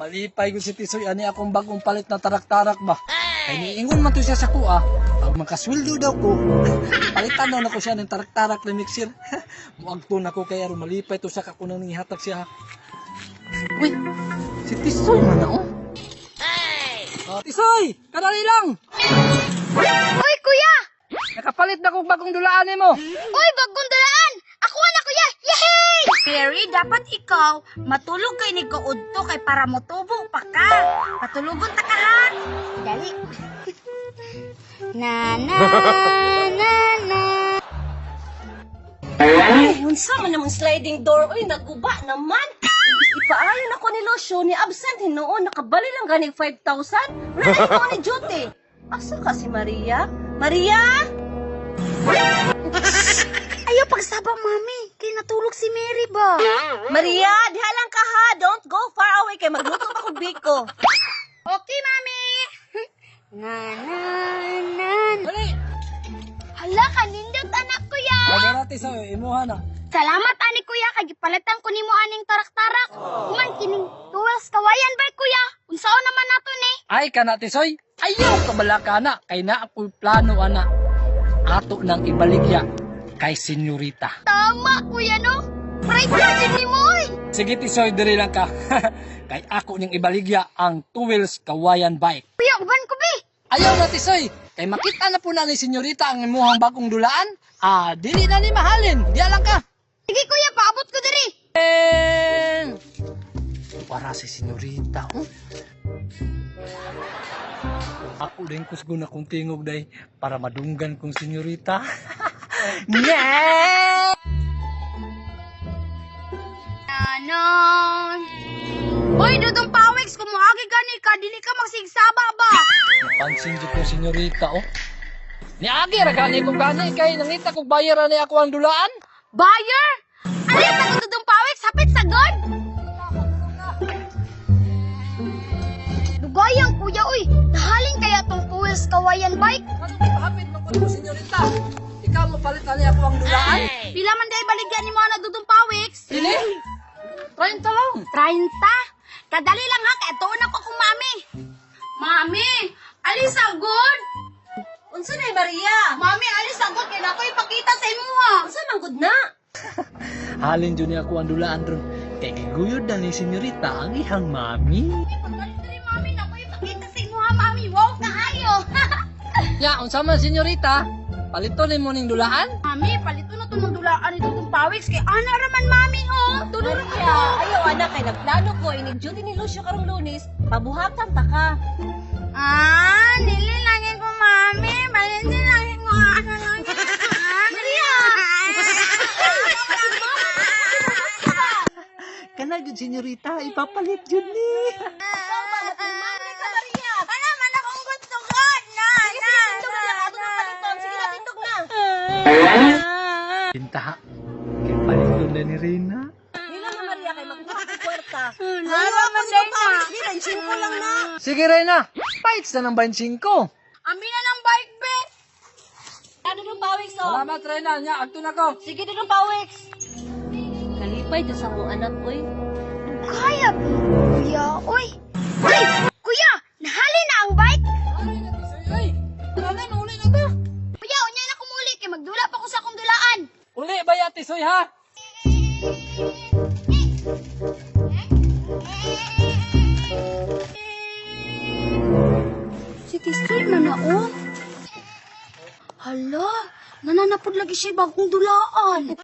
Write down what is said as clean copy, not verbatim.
Malipay ko si Tisoy, ani akong bagong palit na tarak-tarak ba? Kaya niingon man to siya sa kuha, pag makasweldo daw ko, palitan daw na ko siya ng tarak-tarak na mixer. Muagto na ko kaya malipay to sa kakunang nihatag siya. Uy, si Tisoy man na oh. Tisoy, kadali lang! Uy, kuya! Nakapalit na kong bagong dulaan mo. Uy, bagong dalaan! Ako na, kuya! Yehey! Perry, dapat ikaw matulog kay ni Kaudto kay para motubo pa ka. Patulugon ta ka ha. Dali. Na na na na. Ay, unsa man namang sliding door. Uy, naguba naman. Ipaayon ako ni Lucio, ni absent hinoon. Nakabali lang ganing 5,000. Wala na ikaw ni duty. Asa ka si Maria? Maria? Ayaw pagsabang, mami. Kay natulog si Mary ba? Maria, diha lang ka ha. Don't go far away kay magluto pa kong biko. Okay, mami. Na na na. Dali! Hala, kanindot anak kuya. Lagi na Tisoy, imuha na. Salamat ani kuya kay gipalitan ko nimo aning tarak-tarak. Kuman kining tuwas kawayan ba kuya? Unsaon naman nato ni? Ay ka na Tisoy, ayaw kabala ka na. Kay na ako'y plano ana. Ato nang ibaligya kay senyorita. Tama kuya no. Pride ka din nimo oy. Sige Tisoy, diri lang ka. Kay ako nang ibaligya ang 2 wheels kawayan bike. Kuya, uban ko bi. Ayaw na Tisoy, kay makita na po na ni senyorita ang imuhang bagong dulaan. Dili na ni mahalin. Diya lang ka. Sige kuya, paabot ko diri. Para si senyorita. Ako din kusgo na kong tingog day para madunggan kong senyorita. Yeah! Anon. Hoy, dudong pawiks, kumuagi ka ni ka, dili ka magsigsaba ba? Napansin di ko senyorita oh. Niagi ra gani ko gani kay nangita kog bayaran ni ako ang dulaan. Buyer? Ano yung tago dudong pawiks, hapit sa god? Dugayang kuya, uy, nahalin kaya tong tuwils kawayan bike? Ano di hapit man ko senyorita? Ikaw mo palitan ni ako ang dulaan? Pila man day baligyan ni mo na dudong pawiks? Dili. 30 lang. 30? Kadali lang ha, kaya tuon ako kung mami. Mami, alis agod. Unsa na Maria? Mami, alis agod, kaya na ako ipakita sa imo ha. Unsa man gud na? Halin dyan ni ako ang dulaan ron. Kay giguyod na ni senyorita ang ihang mami. Pagkalit na rin mami, na ako ipakita sa imo ha, mami. Wow, kaayo. Ya, unsa man senyorita? Palito ni mo ning dulaan? Mami, palito na itong dulaan ito itong pawiks. Kaya ana raman mami oh. Tulog Maria, ayaw anak kay nagplano ko inig duty ni Lucio karong Lunes. Pabuhatan ta ka. Nililangin ko mami. Nililangin ko ano lang. Maria! Kana jud senyorita, ipapalit jud ni. Mami ka Maria. Ano man akong gusto God na. Sige, tindog na ato ng paliton. Sige na, tindog na. Pinta. Kay paliton na ni Rina. Hila na Maria kay magbuhat ang kwarta. Ano man day na. Sige, 5 lang na. Sige Rina, bites na ng 25. Amin na ng bike be. Ano nung pawiks oh? Salamat Rina, nya agto na ko. Sige din nung pawiks. Kalipay do sa akong anak oy. Kaya kuya. Uy. Uy, kuya. Nahali na ang bike. Ay, talaga uli na ta. Kuya, unya na kumuli. Kaya magdula pa ko sa akong dulaan. Uli ba ya Tisoy ha? Si Tisoy man na oh. Hala, nananapod lagi siya bagong dulaan.